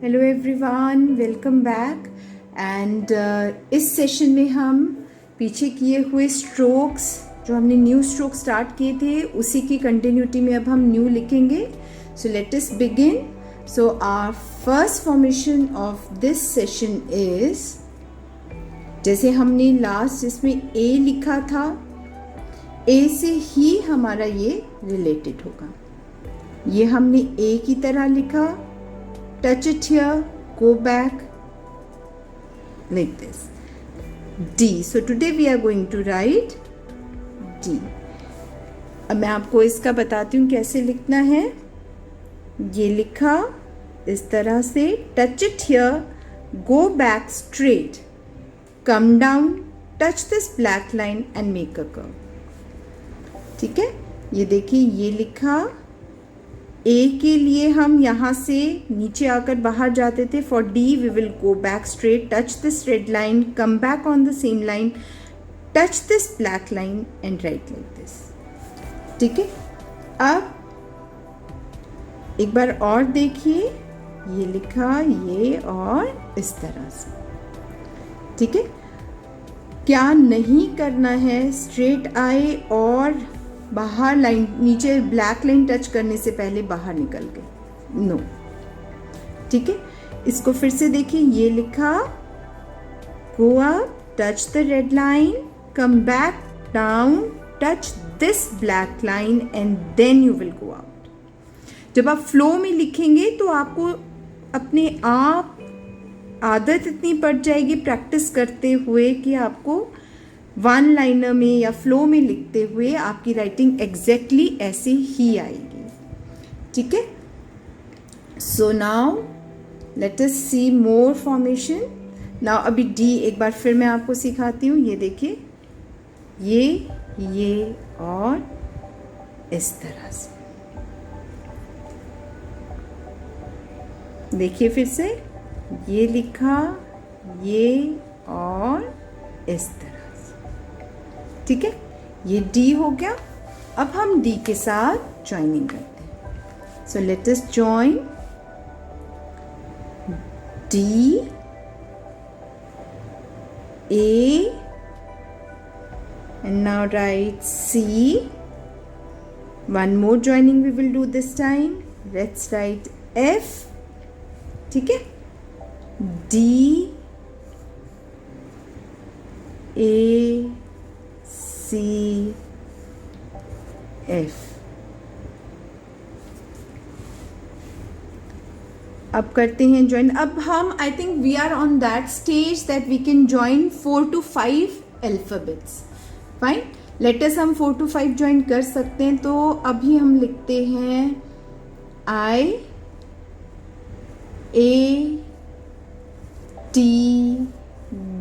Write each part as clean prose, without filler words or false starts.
Hello everyone, welcome back. And इस session में हम पीछे किए हुए स्ट्रोक्स, जो हमने न्यू स्ट्रोक स्टार्ट किए थे, उसी की कंटिन्यूटी में अब हम न्यू लिखेंगे। So let us begin. So our first formation of this session is, जैसे हमने लास्ट जिसमें ए लिखा था, ए से ही हमारा ये रिलेटेड होगा। ये हमने ए की तरह लिखा, touch it here, go back like this. D. So today we are going to write D. अब मैं आपको इसका बताती हूँ कैसे लिखना है। ये लिखा इस तरह से, touch it here, go back straight, come down, touch this black line and make a curve. ठीक है, ये देखिए ये लिखा। ए के लिए हम यहाँ से नीचे आकर बाहर जाते थे। For D we will go back straight, touch this red line, come back on the same line, touch this black line and write like this. ठीक है, अब एक बार और देखिए, ये लिखा ये और इस तरह से। ठीक है, क्या नहीं करना है, स्ट्रेट आए और बाहर लाइन, नीचे ब्लैक लाइन टच करने से पहले बाहर निकल गए, नो। ठीक है, इसको फिर से देखिए, ये लिखा go up, touch the red line, come back down, touch this black line and then you will go out. जब आप फ्लो में लिखेंगे तो आपको अपने आप आदत इतनी पड़ जाएगी प्रैक्टिस करते हुए कि आपको वन लाइनर में या फ्लो में लिखते हुए आपकी राइटिंग एग्जैक्टली ऐसे ही आएगी। ठीक है, सो नाउ लेट अस सी मोर फॉर्मेशन। नाउ अभी डी एक बार फिर मैं आपको सिखाती हूँ। ये देखिए, ये और इस तरह से देखिए, फिर से ये लिखा, ये और इस तरह। ठीक है, ये डी हो गया। अब हम डी के साथ ज्वाइनिंग करते हैं। So let us join D, A and now write C. One more joining we will do this time. Let's write F. ठीक है, डी, ए, C, F। अब करते हैं ज्वाइन। अब हम I think we are on that stage that we can join 4 to 5 alphabets. Fine, letters हम 4 to 5 join कर सकते हैं। तो अभी हम लिखते हैं I, A, T,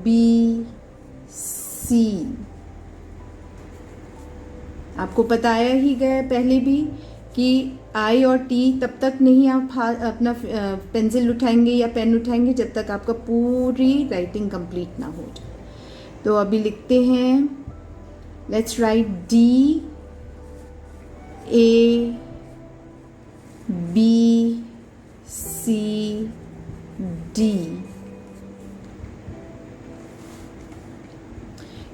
B, C। आपको बताया ही गया पहले भी कि आई और टी तब तक नहीं आप अपना पेंसिल उठाएंगे या पेन उठाएंगे जब तक आपका पूरी राइटिंग कंप्लीट ना हो जाए। तो अभी लिखते हैं, let's write D, A, B, C, D.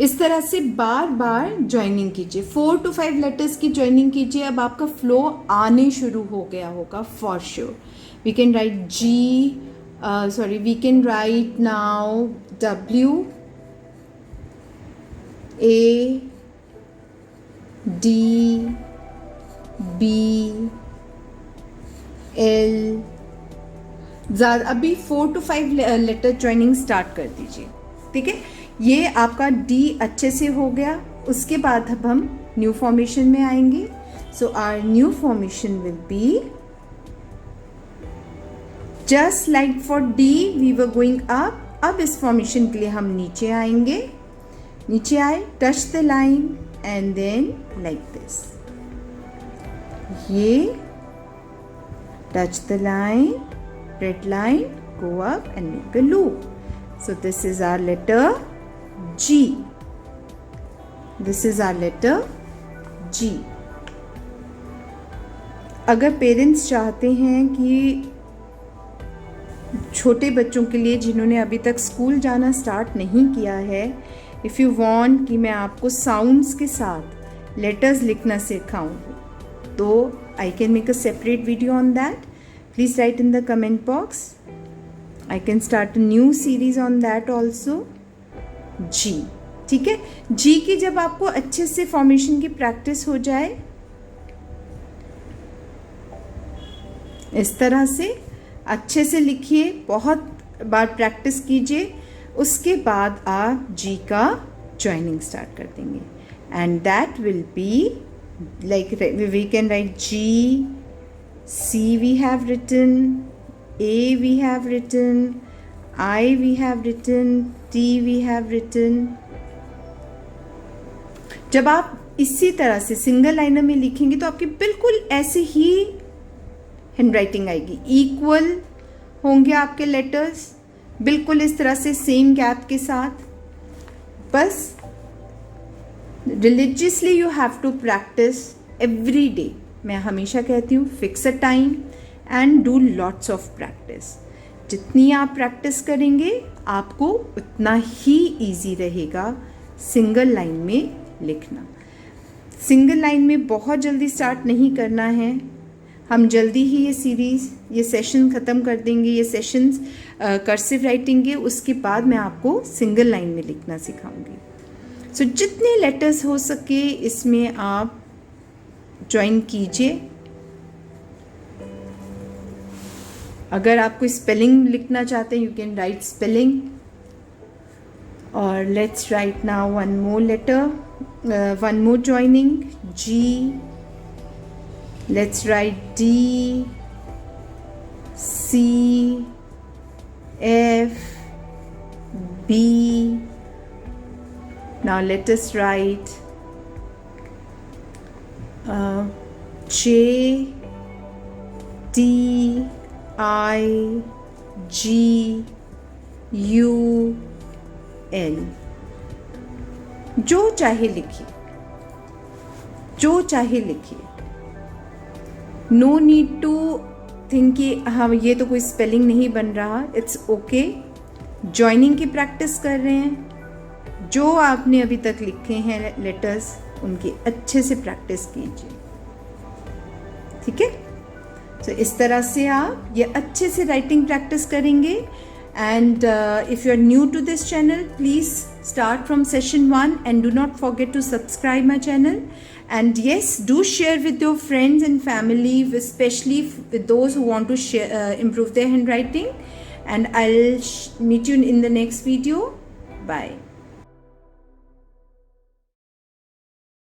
इस तरह से बार बार ज्वाइनिंग कीजिए। 4 to 5 लेटर्स की ज्वाइनिंग कीजिए। अब आपका फ्लो आने शुरू हो गया होगा for sure. We can write G, we can write now W, A, D, B, L. अभी 4 to 5 लेटर ज्वाइनिंग स्टार्ट कर दीजिए। ठीक है, ये आपका डी अच्छे से हो गया। उसके बाद अब हम न्यू फॉर्मेशन में आएंगे। So our new formation will be just like for D we were going up. अब इस फॉर्मेशन के लिए हम नीचे आएंगे। नीचे आए, touch the line and then like this. ये touch the line, red line, go up and make a loop. So this is our letter G. This is our letter G. अगर पेरेंट्स चाहते हैं कि छोटे बच्चों के लिए जिन्होंने अभी तक स्कूल जाना स्टार्ट नहीं किया है, इफ़ यू वांट कि मैं आपको साउंड्स के साथ लेटर्स लिखना सिखाऊं, तो I can make a separate video on that. Please write in the comment box. I can start a new series on that also. जी, ठीक है. जी की जब आपको अच्छे से फॉर्मेशन की प्रैक्टिस हो जाए, इस तरह से अच्छे से लिखिए, बहुत बार प्रैक्टिस कीजिए, उसके बाद आप जी का ज्वाइनिंग स्टार्ट कर देंगे. And that will be like we can write G, C we have written, A we have written, I we have written, T we have written. जब आप इसी तरह से सिंगल लाइनर में लिखेंगे तो आपकी बिल्कुल ऐसे ही हैंडराइटिंग आएगी. इक्वल होंगे आपके लेटर्स, बिल्कुल इस तरह से सेम गैप के साथ. बस religiously you have to practise every day. मैं हमेशा कहती हूँ fix a time and do lots of practice. जितनी आप प्रैक्टिस करेंगे आपको उतना ही इजी रहेगा सिंगल लाइन में लिखना. सिंगल लाइन में बहुत जल्दी स्टार्ट नहीं करना है. हम जल्दी ही ये सीरीज़, ये सेशन ख़त्म कर देंगे, ये सेशंस कर्सिव राइटिंग के. उसके बाद मैं आपको सिंगल लाइन में लिखना सिखाऊंगी. सो जितने लेटर्स हो सके इसमें आप ज्वाइन कीजिए. अगर आपको स्पेलिंग लिखना चाहते हैं, यू कैन राइट स्पेलिंग. और let's write now one more letter, one more joining. G, let's write D, C, F, B. Now let us write J, T, I, G, U, L. जो चाहे लिखिए, जो चाहे लिखिए. नो नीड टू थिंक कि हाँ ये तो कोई स्पेलिंग नहीं बन रहा. It's okay. ज्वाइनिंग की प्रैक्टिस कर रहे हैं. जो आपने अभी तक लिखे हैं लेटर्स, उनकी अच्छे से प्रैक्टिस कीजिए. ठीक है. तो इस तरह से आप ये अच्छे से राइटिंग प्रैक्टिस करेंगे. And if you are new to this channel, please start from session 1 and do not forget to subscribe my channel. And yes, do share with your friends and family, especially with those who want to improve their handwriting. And I'll meet you in the next video. Bye.